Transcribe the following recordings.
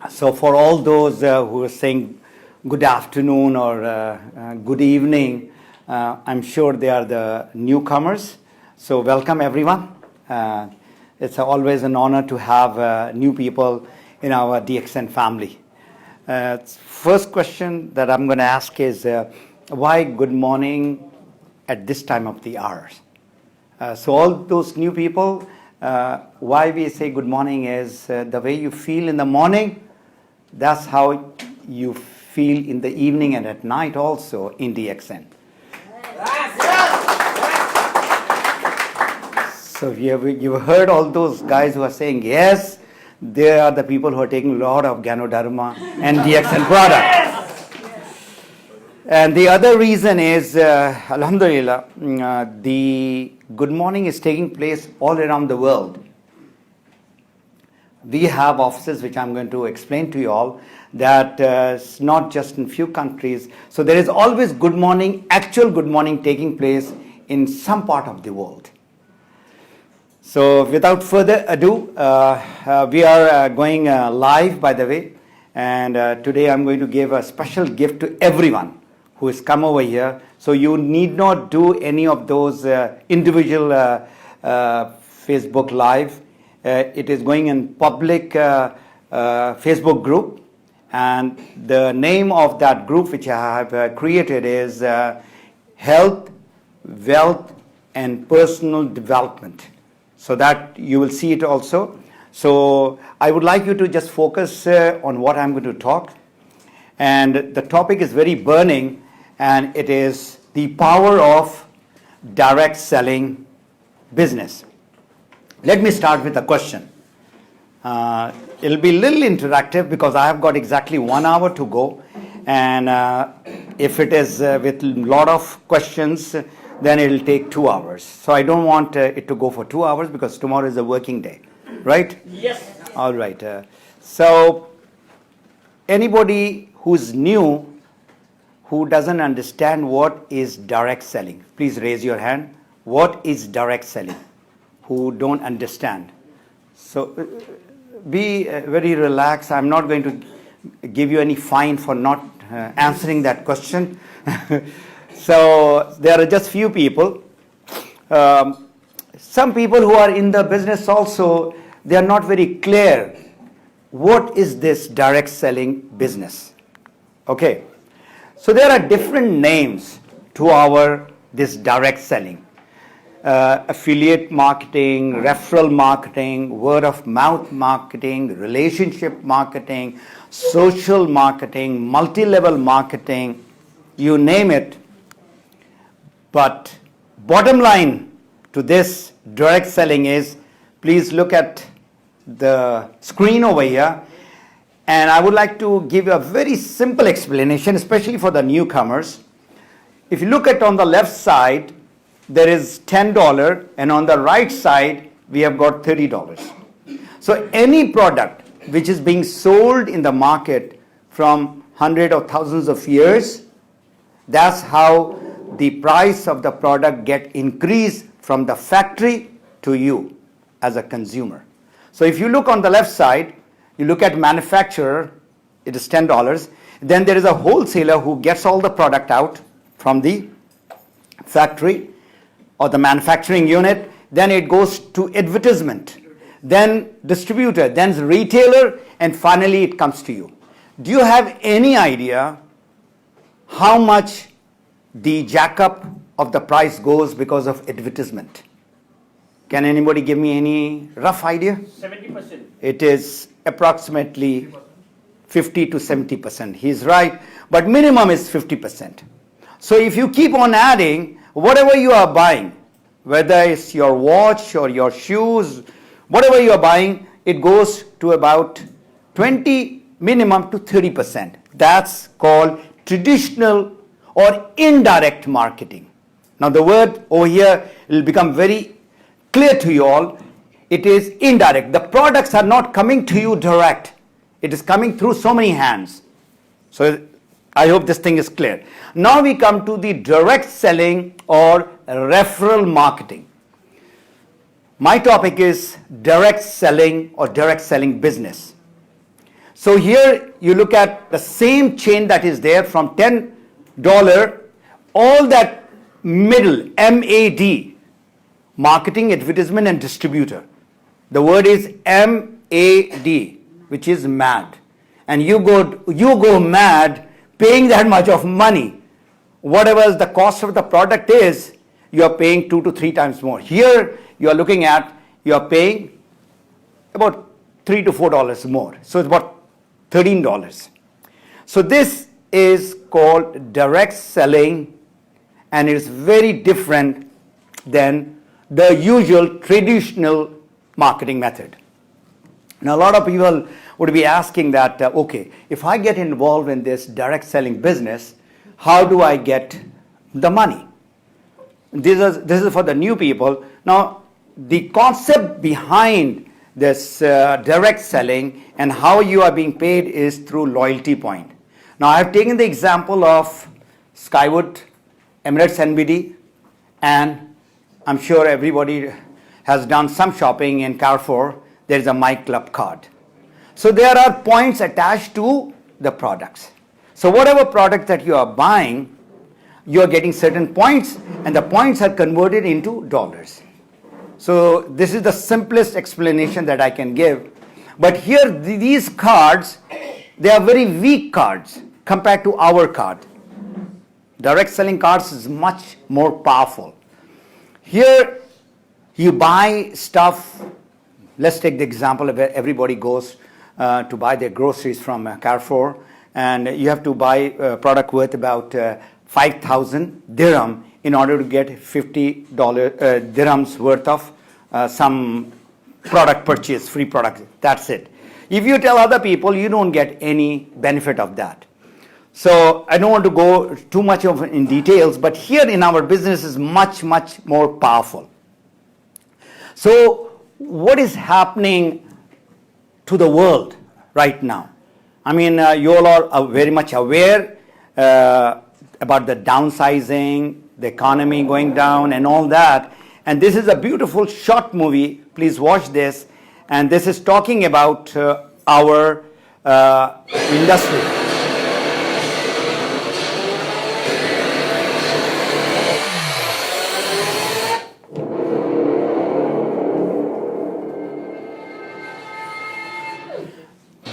So for all those who are saying good afternoon or good evening, I'm sure they are the newcomers. So welcome everyone. It's always an honor to have new people in our DXN family. First question that I'm going to ask is why good morning at this time of the hours? So all those new people, why we say good morning is the way you feel in the morning, that's how you feel in the evening and at night also in DXN. So you've heard all those guys who are saying yes, they are the people who are taking a lot of Ganoderma and DXN products. And the other reason is, Alhamdulillah, the good morning is taking place all around the world. We have offices which I'm going to explain to you all that it's not just in few countries. So there is always good morning, actual good morning taking place in some part of the world. So without further ado, we are going live, by the way. And today I'm going to give a special gift to everyone who has come over here. So you need not do any of those individual Facebook Live. It is going in public Facebook group, and the name of that group which I have created is Health, Wealth and Personal Development, so that you will see it also. So I would like you to just focus on what I'm going to talk, and the topic is very burning, and it is the power of direct selling business. Let me start with a question. It'll be a little interactive because I have got exactly 1 hour to go. And if it is with a lot of questions, then it'll take 2 hours. So I don't want it to go for 2 hours because tomorrow is a working day, right? Yes. All right. So anybody who's new, who doesn't understand what is direct selling, please raise your hand. What is direct selling? Who don't understand. So be very relaxed. I'm not going to give you any fine for not answering that question. So there are just few people. Some people who are in the business also, they are not very clear what is this direct selling business. Okay. So there are different names to this direct selling. Affiliate marketing, referral marketing, word of mouth marketing, relationship marketing, social marketing, multi-level marketing, you name it. But bottom line to this direct selling is, please look at the screen over here, and I would like to give you a very simple explanation, especially for the newcomers. If you look at on the left side, there is $10, and on the right side we have got $30. So any product which is being sold in the market from hundreds of thousands of years, that's how the price of the product get increased from the factory to you as a consumer. So if you look on the left side, you look at manufacturer, it is $10. Then there is a wholesaler who gets all the product out from the factory or the manufacturing unit, then it goes to advertisement, then distributor, then retailer, and finally it comes to you. Do you have any idea how much the jack-up of the price goes because of advertisement? Can anybody give me any rough idea? 70%. It is approximately 50 to 70%. He's right, but minimum is 50%. So if you keep on adding, whatever you are buying, whether it's your watch or your shoes, whatever you are buying, it goes to about 20 minimum to 30%. That's called traditional or indirect marketing. Now the word over here will become very clear to you all. It is indirect. The products are not coming to you direct. It is coming through so many hands. So I hope this thing is clear. Now we come to the direct selling or referral marketing. My topic is direct selling or direct selling business. So here you look at the same chain that is there from $10, all that middle, MAD, marketing, advertisement, and distributor. The word is MAD, which is mad. And you go mad paying that much of money. Whatever the cost of the product is, you are paying 2 to 3 times more. Here you are looking at, you are paying about $3 to $4 more. So it's about $13. So this is called direct selling, and it is very different than the usual traditional marketing method. Now, a lot of people would be asking that, okay, if I get involved in this direct selling business, how do I get the money? This is for the new people. Now, the concept behind this direct selling and how you are being paid is through loyalty point. Now, I have taken the example of Skywood, Emirates NBD, and I'm sure everybody has done some shopping in Carrefour. There is a My Club card. So there are points attached to the products. So whatever product that you are buying, you are getting certain points, and the points are converted into dollars. So this is the simplest explanation that I can give. But here, these cards, they are very weak cards compared to our card. Direct selling cards is much more powerful. Here, you buy stuff. Let's take the example of where everybody goes to buy their groceries from Carrefour, and you have to buy a product worth about 5,000 dirham in order to get $50 dirhams worth of some product purchase, free product. That's it. If you tell other people, you don't get any benefit of that. So I don't want to go too much in details, but here in our business is much, much more powerful. So what is happening to the world right now? I mean, you all are very much aware about the downsizing, the economy going down and all that. And this is a beautiful short movie. Please watch this. And this is talking about our industry.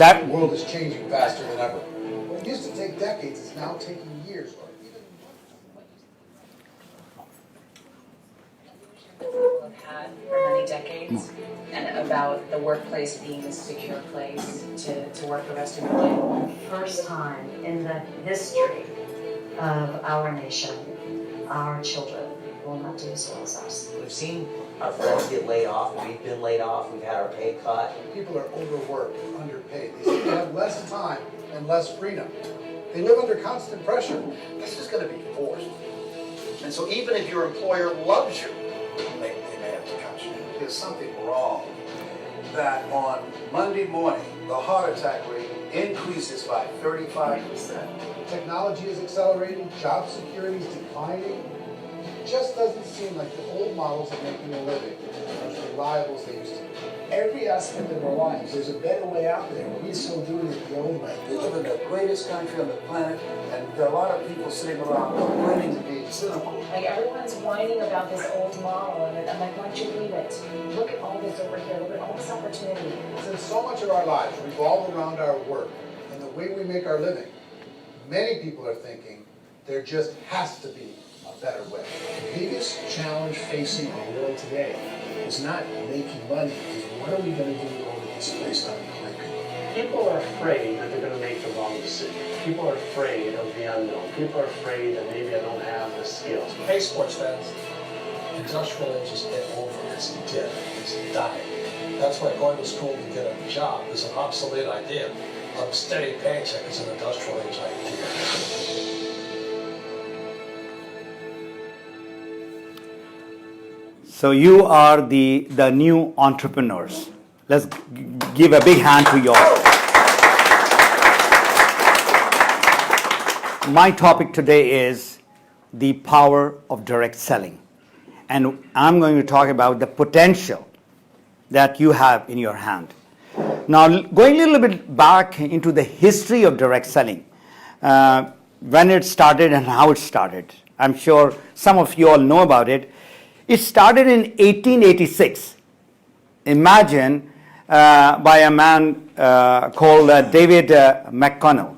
The world is changing faster than ever. What used to take decades is now taking years or even Have had for many decades, and about the workplace being a secure place to work the rest of your life. First time in the history of our nation, our children will not do as well as us. We've seen our friends get laid off, we've been laid off, we've had our pay cut. people are overworked, underpaid. They seem to have less time and less freedom. They live under constant pressure. This is going to be forced. And so even if your employer loves you, they may have to cut you. There's something wrong. That on Monday morning, the heart attack rate increases by 35%. Technology is accelerating, job security is declining. It just doesn't seem like the old models of making a living are as reliable as they used to be. Every aspect of our lives, there's a better way out there. We're still doing it the old way. We live in the greatest country on the planet, and there are a lot of people sitting around complaining to be cynical. Like everyone's whining about this old model, and I'm like, why don't you leave it? Look at all this over here. Look at all this opportunity. Since so much of our lives revolve around our work and the way we make our living, many people are thinking there just has to be a better way. The biggest challenge facing our world today is not making money, it's what are we going to do over this place on the country? People are afraid that they're going to make the wrong decision. People are afraid of the unknown. People are afraid that maybe I don't have the skills. Hey, sports fans, industrial age is over. It's dead. It's dying. That's why going to school to get a job is an obsolete idea. A steady paycheck is an industrial age idea. So you are the new entrepreneurs. Let's give a big hand to you all. My topic today is the power of direct selling. And I'm going to talk about the potential that you have in your hand. Now, going a little bit back into the history of direct selling, when it started and how it started. I'm sure some of you all know about it. It started in 1886. Imagine by a man called David McConnell.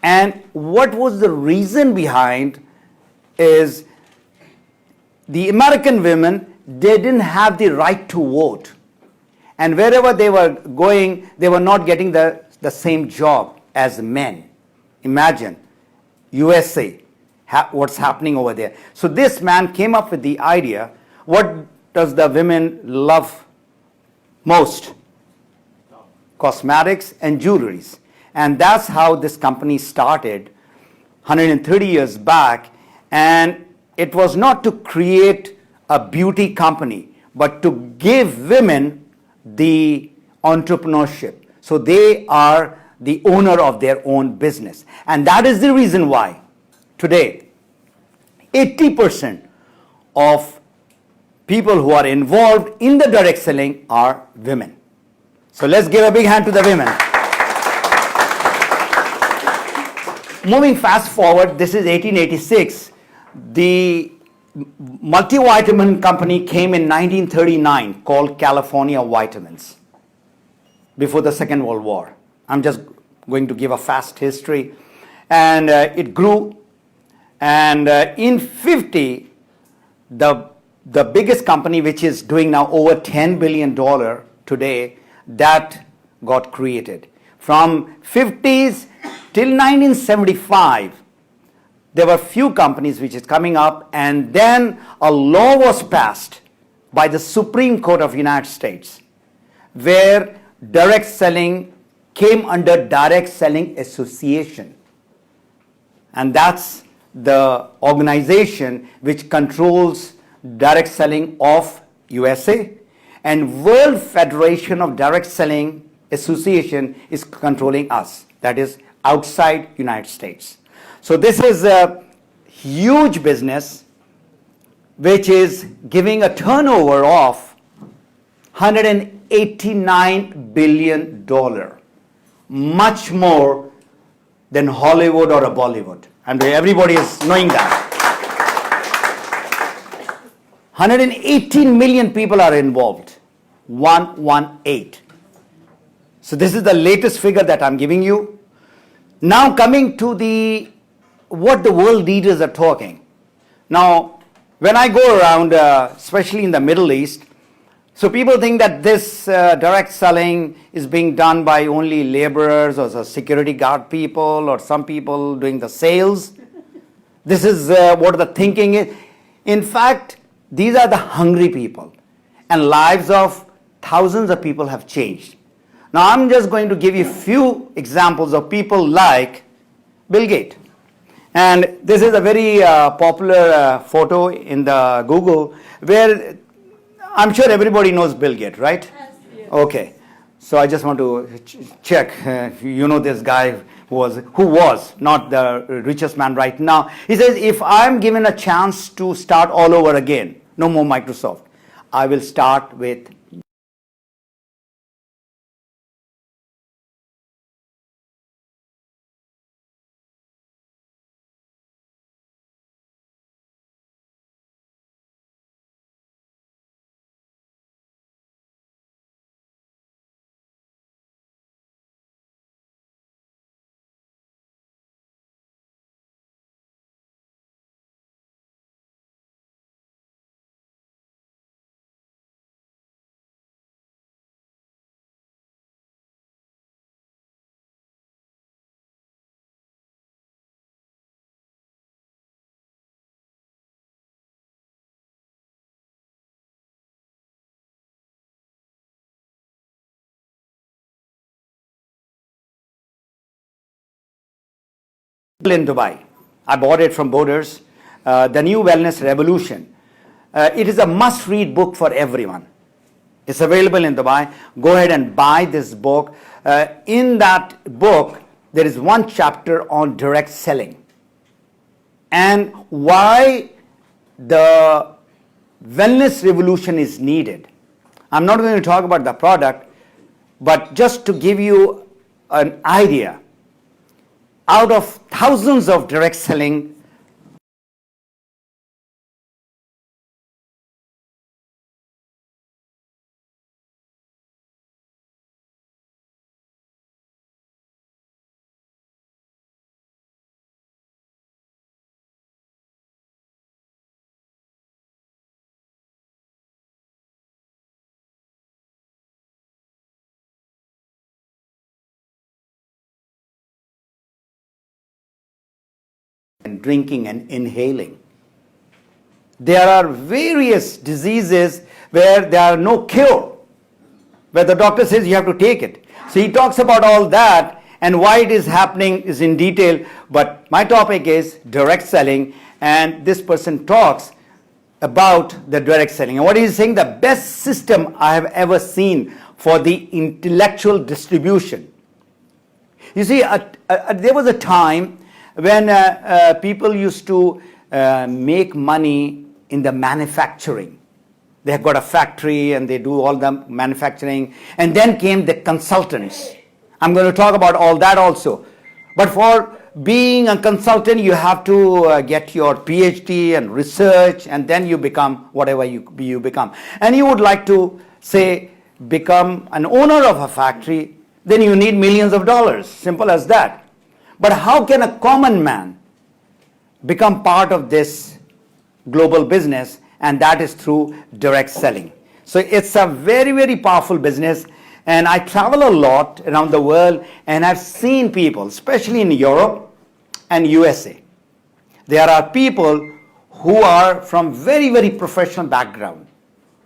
And what was the reason behind is the American women, they didn't have the right to vote. And wherever they were going, they were not getting the same job as men. Imagine, USA, what's happening over there. So this man came up with the idea, what does the women love most? Cosmetics and jewelries. And that's how this company started 130 years back. And it was not to create a beauty company, but to give women the entrepreneurship. So they are the owner of their own business. And that is the reason why today 80% of people who are involved in the direct selling are women. So let's give a big hand to the women. Moving fast forward, this is 1886. The multivitamin company came in 1939 called California Vitamins before the Second World War. I'm just going to give a fast history. And it grew. And in 50, the biggest company, which is doing now over $10 billion today, that got created. From 50s till 1975, there were few companies which is coming up, and then a law was passed by the Supreme Court of the United States, where direct selling came under Direct Selling Association. And that's the organization which controls direct selling of USA, and World Federation of Direct Selling Association is controlling us, that is outside United States. So this is a huge business which is giving a turnover of $189 billion, much more than Hollywood or a Bollywood. And everybody is knowing that. 118 million people are involved. 118. So this is the latest figure that I'm giving you. Now coming to what the world leaders are talking. Now, when I go around, especially in the Middle East, so people think that this direct selling is being done by only laborers or the security guard people or some people doing the sales. This is what the thinking is. In fact, these are the hungry people, and lives of thousands of people have changed. Now I'm just going to give you a few examples of people like Bill Gates. And this is a very popular photo in the Google, where I'm sure everybody knows Bill Gates, right? Yes. Okay. So I just want to check. You know this guy who was not the richest man right now. He says, if I'm given a chance to start all over again, no more Microsoft, I will start with in Dubai. I bought it from Borders, The New Wellness Revolution. It is a must-read book for everyone. It's available in Dubai. Go ahead and buy this book. In that book, there is one chapter on direct selling and why the wellness revolution is needed. I'm not going to talk about the product. But just to give you an idea, out of thousands of direct selling, and drinking and inhaling. There are various diseases where there are no cure, where the doctor says you have to take it. So he talks about all that, and why it is happening is in detail, but my topic is direct selling, and this person talks about the direct selling. And what he is saying, the best system I have ever seen for the intellectual distribution. You see, there was a time when people used to make money in the manufacturing. They have got a factory and they do all the manufacturing, and then came the consultants. I'm going to talk about all that also. But for being a consultant, you have to get your PhD and research, and then you become whatever you become. And you would like to, say, become an owner of a factory, then you need millions of dollars. Simple as that. But how can a common man become part of this global business? And that is through direct selling. So it's a very, very powerful business. And I travel a lot around the world, and I've seen people, especially in Europe and USA. There are people who are from very, very professional background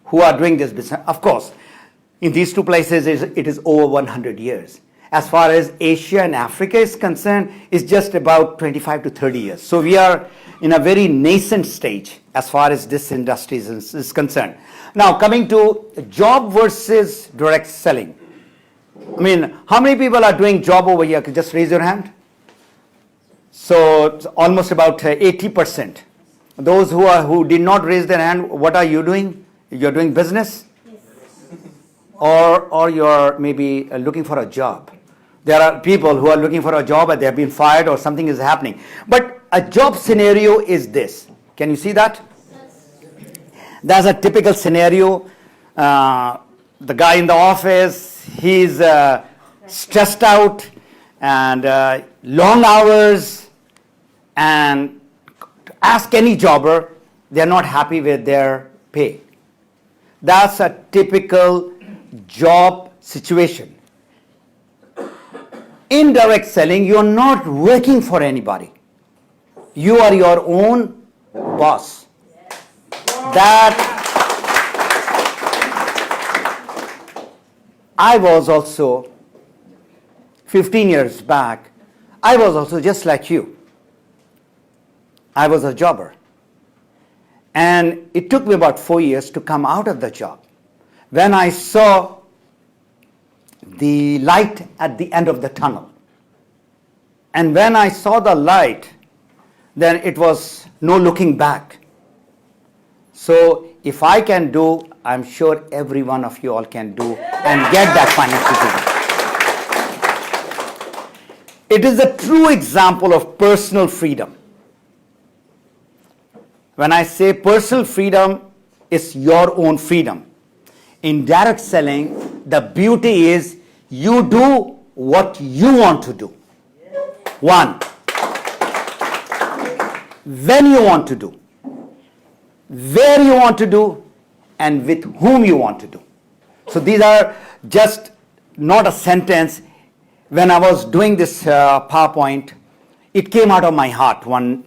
who are doing this business. Of course, in these two places, it is over 100 years. As far as Asia and Africa is concerned, it's just about 25 to 30 years. So we are in a very nascent stage as far as this industry is concerned. Now, coming to job versus direct selling. I mean, how many people are doing job over here? Just raise your hand. So it's almost about 80%. Those who did not raise their hand, what are you doing? You're doing business? Or you're maybe looking for a job. There are people who are looking for a job and they have been fired or something is happening. But a job scenario is this. Can you see that? That's a typical scenario. The guy in the office, he's stressed out and long hours, and ask any jobber, they're not happy with their pay. That's a typical job situation. In direct selling, you're not working for anybody. You are your own boss. That I was also 15 years back, I was also just like you. I was a jobber. And it took me about 4 years to come out of the job. When I saw the light at the end of the tunnel. And when I saw the light, then it was no looking back. So if I can do, I'm sure every one of you all can do and get that financial freedom. It is a true example of personal freedom. When I say personal freedom, it's your own freedom. In direct selling, the beauty is you do what you want to do. One, when you want to do, where you want to do, and with whom you want to do. So these are just not a sentence. When I was doing this PowerPoint, it came out of my heart. One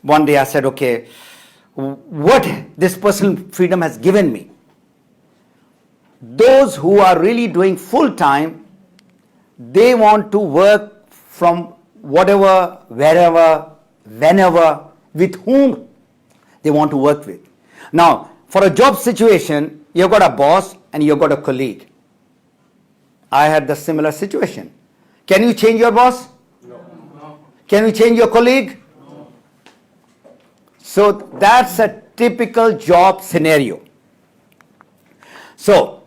day I said, okay, what this personal freedom has given me. Those who are really doing full time, they want to work from whatever, wherever, whenever, with whom they want to work with. Now, for a job situation, you've got a boss and you've got a colleague. I had the similar situation. Can you change your boss? No. Can you change your colleague? No. So that's a typical job scenario. So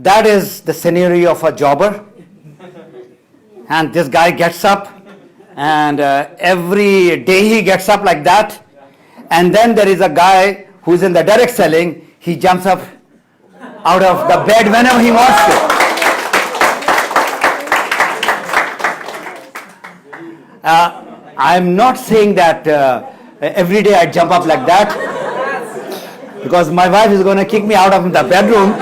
That is the scenario of a jobber. And this guy gets up, and every day he gets up like that. And then there is a guy who's in the direct selling. He jumps up out of the bed whenever he wants to. I'm not saying that every day I jump up like that, because my wife is going to kick me out of the bedroom.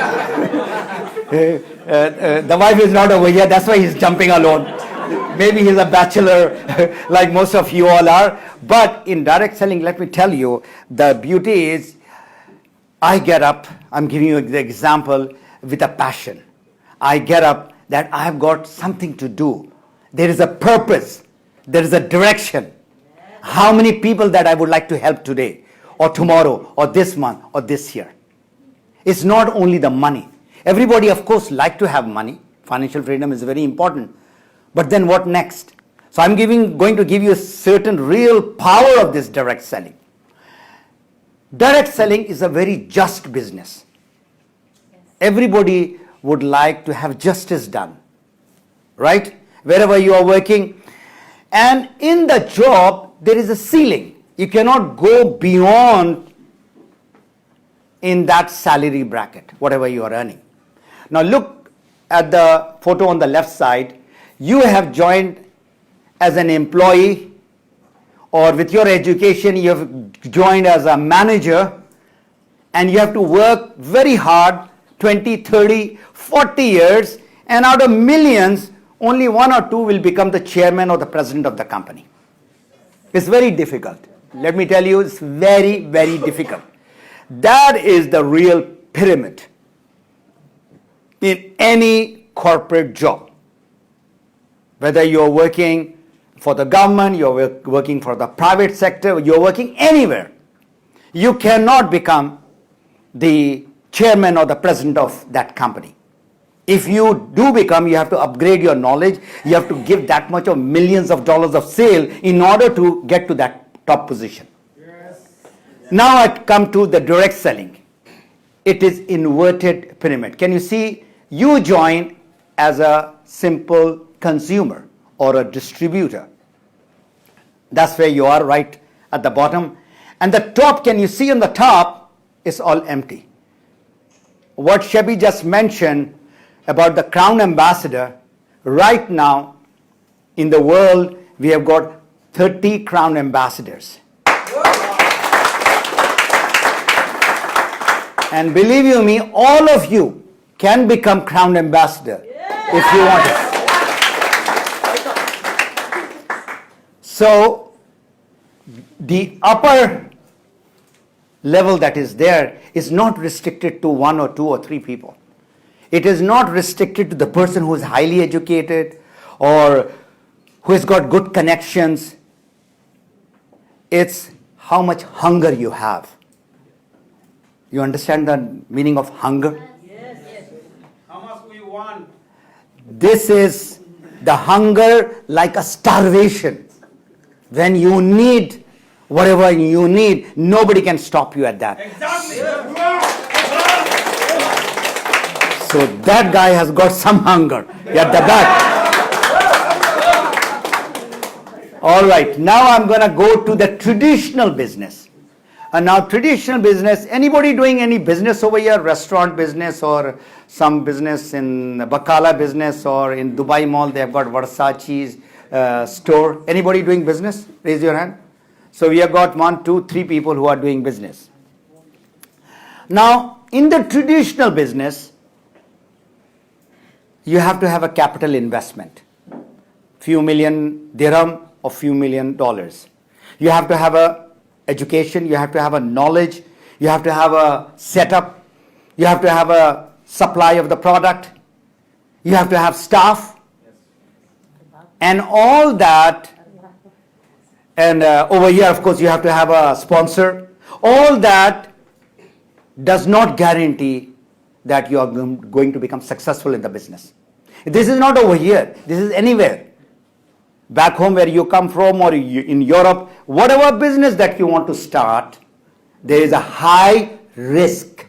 The wife is not over here, that's why he's jumping alone. Maybe he's a bachelor like most of you all are. But in direct selling, let me tell you, the beauty is I get up, I'm giving you the example, with a passion. I get up that I've got something to do. There is a purpose. There is a direction. How many people that I would like to help today or tomorrow or this month or this year? It's not only the money. Everybody, of course, like to have money. Financial freedom is very important. But then what next? So I'm going to give you a certain real power of this direct selling. Direct selling is a very just business. Everybody would like to have justice done, right? Wherever you are working. And in the job, there is a ceiling. You cannot go beyond in that salary bracket, whatever you are earning. Now look at the photo on the left side. You have joined as an employee, or with your education you have joined as a manager, and you have to work very hard 20, 30, 40 years, and out of millions only one or two will become the chairman or the president of the company. It's very difficult. Let me tell you, it's very, very difficult. That is the real pyramid in any corporate job. Whether you're working for the government, you're working for the private sector, you're working anywhere, you cannot become the chairman or the president of that company. If you do become, you have to upgrade your knowledge, you have to give that much of millions of dollars of sale in order to get to that top position. Yes. Now I come to the direct selling. It is inverted pyramid. Can you see? You join as a simple consumer or a distributor. That's where you are, right at the bottom. And the top, can you see on the top, is all empty. What Shabby just mentioned about the Crown Ambassador, right now in the world we have got 30 Crown Ambassadors. And believe you me, all of you can become Crown Ambassador if you want it. So the upper level that is there is not restricted to 1 or 2 or 3 people. It is not restricted to the person who is highly educated or who has got good connections. It's how much hunger you have. You understand the meaning of hunger? Yes. How much we want? This is the hunger like a starvation. When you need whatever you need, nobody can stop you at that. Exactly. So that guy has got some hunger at the back. All right, now I'm going to go to the traditional business. And now traditional business, anybody doing any business over here, restaurant business or some business in Bakala business or in Dubai Mall, they have got Versace's store. Anybody doing business? Raise your hand. So we have got 1, 2, 3 people who are doing business. Now, in the traditional business, you have to have a capital investment. Few million dirham or few million dollars. You have to have a education, you have to have a knowledge, you have to have a setup, you have to have a supply of the product, you have to have staff, and all that. And over here, of course, you have to have a sponsor. All that does not guarantee that you are going to become successful in the business. This is not over here. This is anywhere. Back home where you come from or in Europe, whatever business that you want to start, there is a high risk.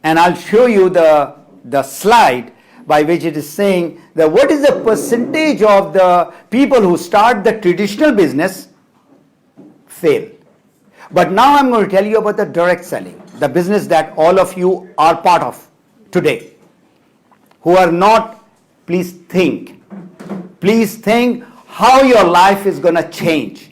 And I'll show you the slide by which it is saying that what is the percentage of the people who start the traditional business fail. But now I'm going to tell you about the direct selling, the business that all of you are part of today. Who are not, please think. Please think how your life is going to change.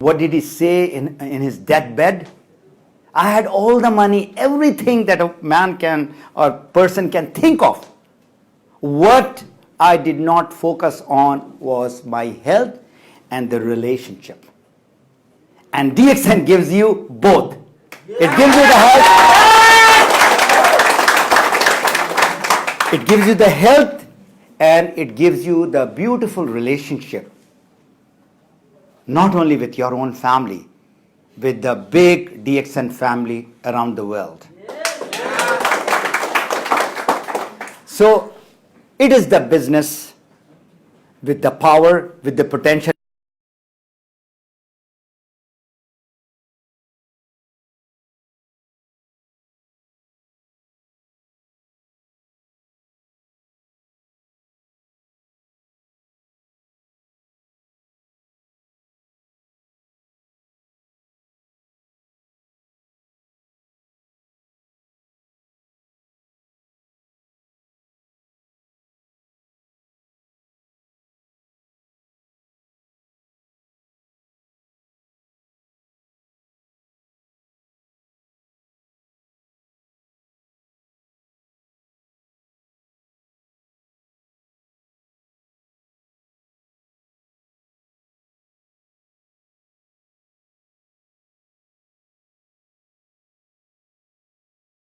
What did he say in his deathbed? I had all the money, everything that a man can or person can think of. What I did not focus on was my health and the relationship. And DXN gives you both. It gives you the health. It gives you the health and it gives you the beautiful relationship. Not only with your own family, with the big DXN family around the world. So it is the business with the power, with the potential.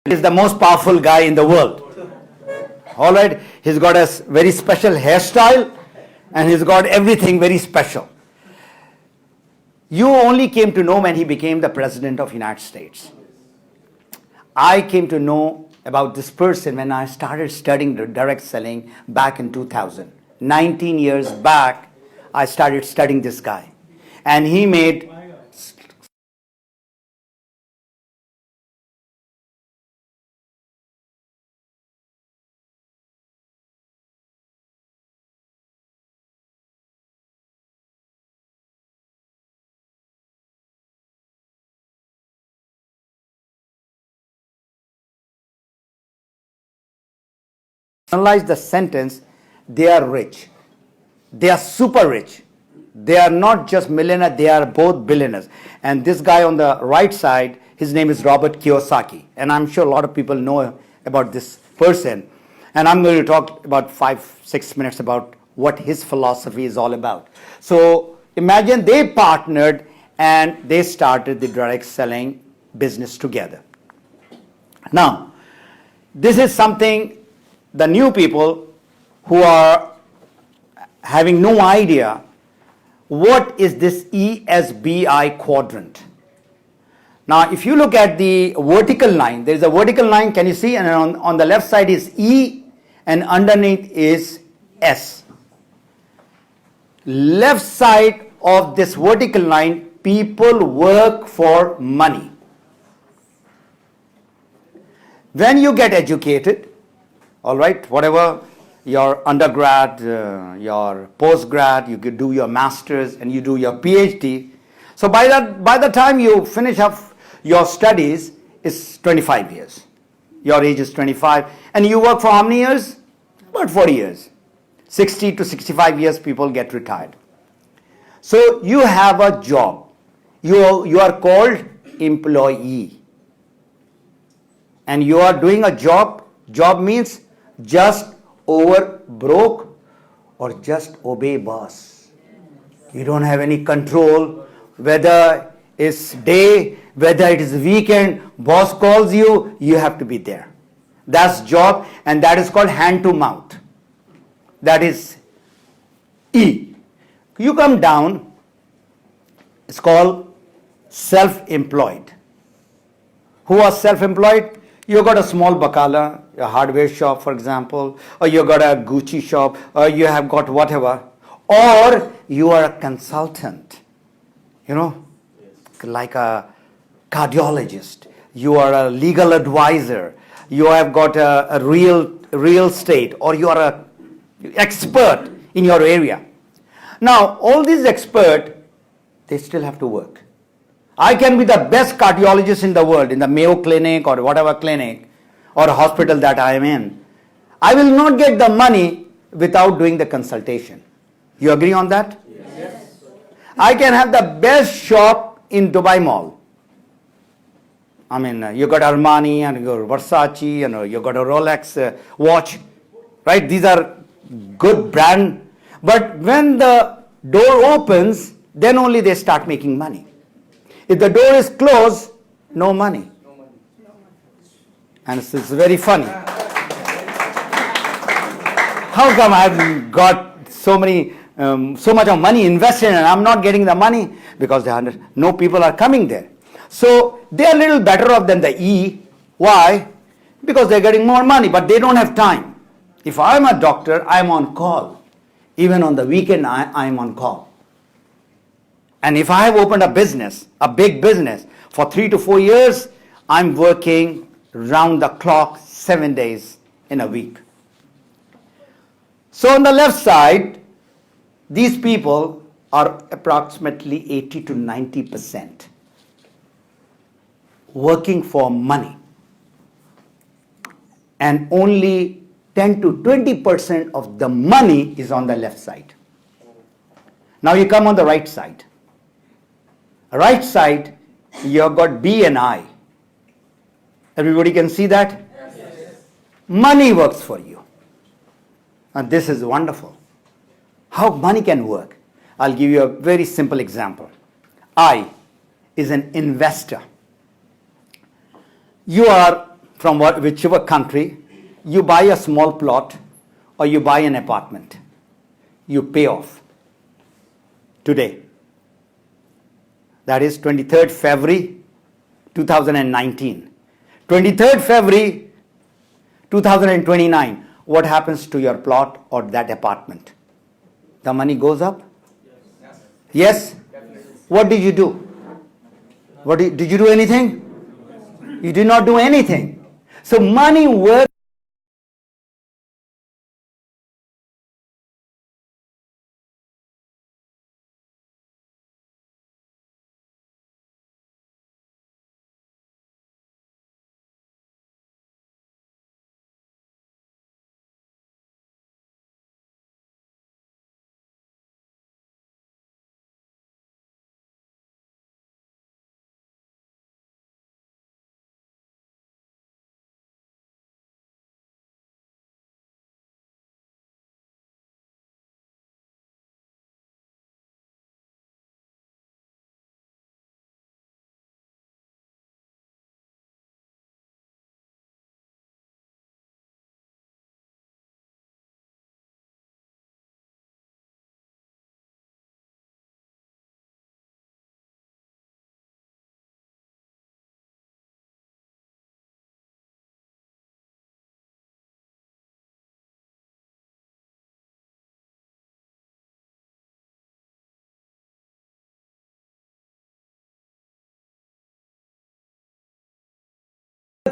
Is the most powerful guy in the world. All right, he's got a very special hairstyle and he's got everything very special. You only came to know when he became the president of United States. I came to know about this person when I started studying direct selling back in 2000. 19 years back, I started studying this guy. And he made analyze the sentence, they are rich. They are super rich. They are not just millionaires, they are both billionaires. And this guy on the right side, his name is Robert Kiyosaki. And I'm sure a lot of people know about this person. And I'm going to talk about 5-6 minutes about what his philosophy is all about. So imagine they partnered and they started the direct selling business together. Now, this is something the new people who are having no idea what is this ESBI quadrant. Now, if you look at the vertical line, there is a vertical line, can you see? And on the left side is E and underneath is S. Left side of this vertical line, people work for money. When you get educated, all right, whatever your undergrad, your postgrad, you could do your master's and you do your PhD. So by the time you finish up your studies, it's 25 years. Your age is 25, and you work for how many years? About 40 years. 60 to 65 years people get retired. So you have a job. You are called employee. And you are doing a job. Job means just over broke or just obey boss. You don't have any control whether it's day, whether it is weekend, boss calls you, you have to be there. That's job, and that is called hand to mouth. That is E. You come down, it's called self-employed. Who are self-employed? You got a small bakala, a hardware shop, for example, or you got a Gucci shop, or you have got whatever, or you are a consultant, like a cardiologist. You are a legal advisor. You have got a real estate, or you are a expert in your area. Now, all these experts, they still have to work. I can be the best cardiologist in the world, in the Mayo Clinic or whatever clinic or hospital that I am in. I will not get the money without doing the consultation. You agree on that? Yes. I can have the best shop in Dubai Mall. I mean, you got Armani and you got Versace and you got a Rolex watch, right? These are good brand. But when the door opens, then only they start making money. If the door is closed, no money. And it's very funny. How come I've got so much of money invested and I'm not getting the money? Because no people are coming there. So they are a little better off than the E. Why? Because they're getting more money, but they don't have time. If I'm a doctor, I'm on call. Even on the weekend, I'm on call. And if I have opened a business, a big business, for 3 to 4 years, I'm working round the clock 7 days in a week. So on the left side, these people are approximately 80 to 90% working for money. And only 10 to 20% of the money is on the left side. Now you come on the right side. Right side, you have got B and I. Everybody can see that? Yes. Money works for you. And this is wonderful. How money can work? I'll give you a very simple example. I is an investor. You are from whichever country, you buy a small plot or you buy an apartment. You pay off today. That is 23rd February 2019. 23rd February 2029. What happens to your plot or that apartment? The money goes up? Yes? What did you do? Did you do anything? You did not do anything. So money works.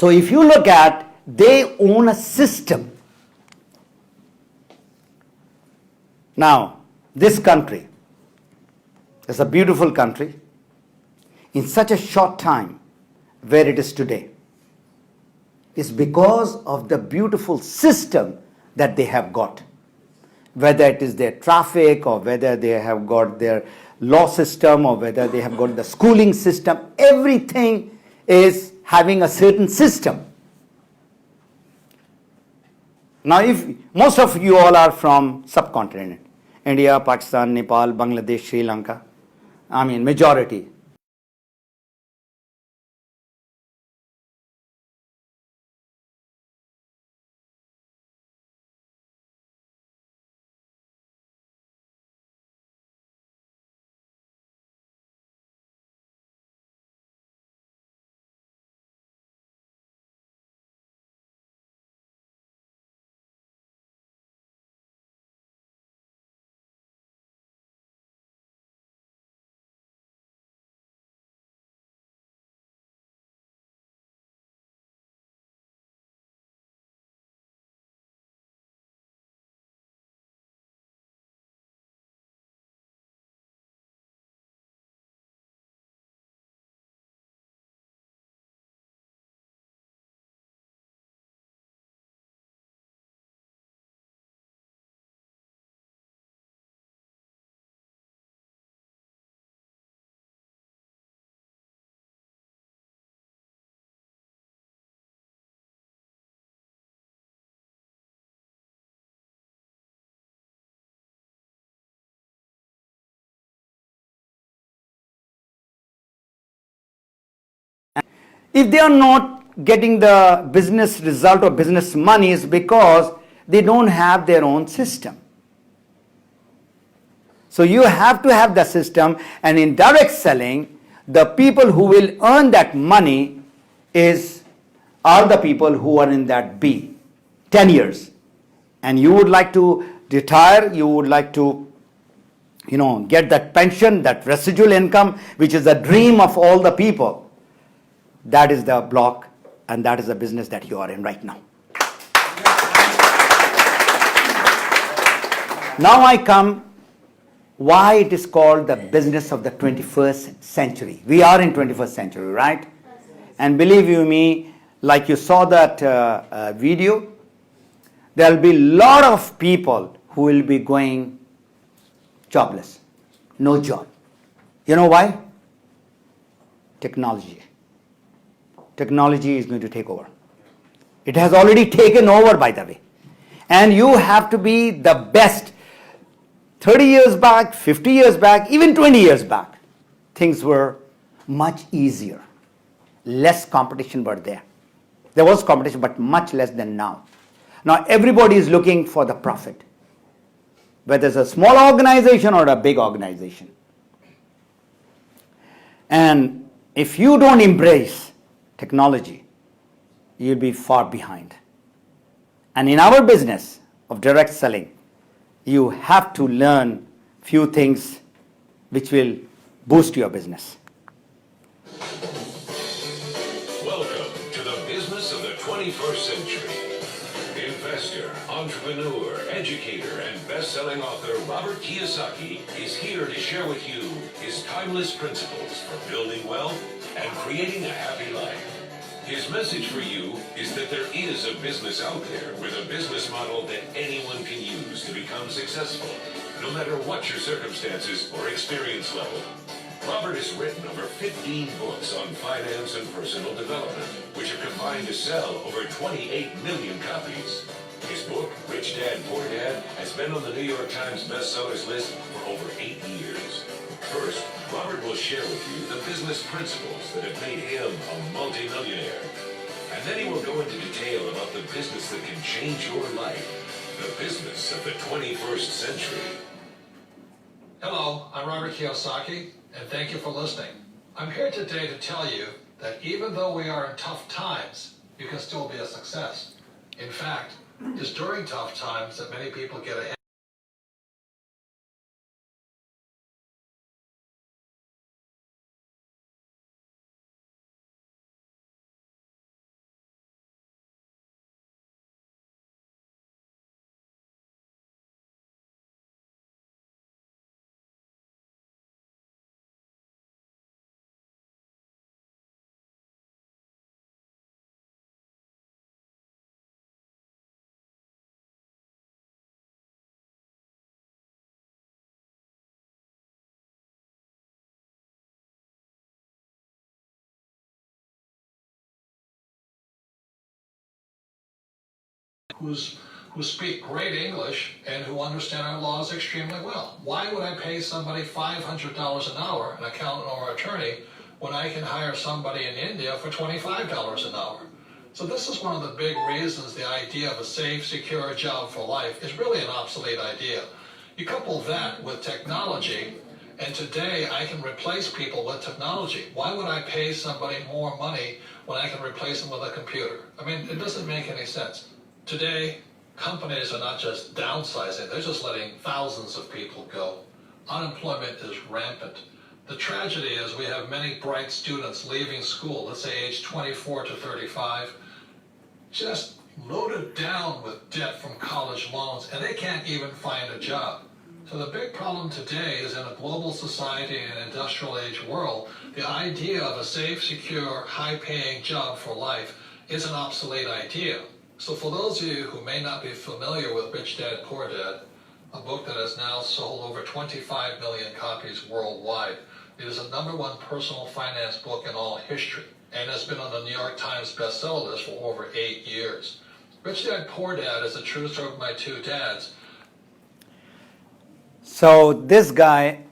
So if you look at, they own a system. Now, this country is a beautiful country. In such a short time, where it is today, is because of the beautiful system that they have got. Whether it is their traffic, or whether they have got their law system, or whether they have got the schooling system, everything is having a certain system. Now, if most of you all are from subcontinent, India, Pakistan, Nepal, Bangladesh, Sri Lanka, I mean majority. If they are not getting the business result or business money, is because they don't have their own system. So you have to have the system, and in direct selling, the people who will earn that money are the people who are in that B, 10 years. And you would like to retire, you would like to get that pension, that residual income, which is the dream of all the people. That is the block, and that is the business that you are in right now. Now I come, why it is called the business of the 21st century. We are in 21st century, right? And believe you me, like you saw that video, there will be a lot of people who will be going jobless, no job. You know why? Technology. Technology is going to take over. It has already taken over, by the way. And you have to be the best. 30 years back, 50 years back, even 20 years back, things were much easier. Less competition were there. There was competition, but much less than now. Now everybody is looking for the profit, whether it's a small organization or a big organization. And if you don't embrace technology, you'll be far behind. And in our business of direct selling, you have to learn few things which will boost your business. Welcome to the business of the 21st century. Investor, entrepreneur, educator, and best-selling author Robert Kiyosaki is here to share with you his timeless principles for building wealth and creating a happy life. His message for you is that there is a business out there with a business model that anyone can use to become successful, no matter what your circumstances or experience level. Robert has written over 15 books on finance and personal development, which have combined to sell over 28 million copies. His book, Rich Dad, Poor Dad, has been on the New York Times bestsellers list for over 8 years. First, Robert will share with you the business principles that have made him a multi-millionaire. And then he will go into detail about the business that can change your life, the business of the 21st century. Hello, I'm Robert Kiyosaki, and thank you for listening. I'm here today to tell you that even though we are in tough times, you can still be a success. In fact, it's during tough times that many people get ahead. who speak great English and who understand our laws extremely well. Why would I pay somebody $500 an hour, an accountant or attorney, when I can hire somebody in India for $25 an hour? So this is one of the big reasons the idea of a safe, secure job for life is really an obsolete idea. You couple that with technology, and today I can replace people with technology. Why would I pay somebody more money when I can replace them with a computer? I mean, it doesn't make any sense. Today, companies are not just downsizing, they're just letting thousands of people go. Unemployment is rampant. The tragedy is we have many bright students leaving school, let's say age 24 to 35, just loaded down with debt from college loans, and they can't even find a job. So the big problem today is in a global society and industrial age world, the idea of a safe, secure, high-paying job for life is an obsolete idea. So for those of you who may not be familiar with Rich Dad, Poor Dad, a book that has now sold over 25 million copies worldwide, it is the #1 personal finance book in all history and has been on the New York Times bestseller list for over 8 years. Rich Dad, Poor Dad is a true story of my two dads. So this guy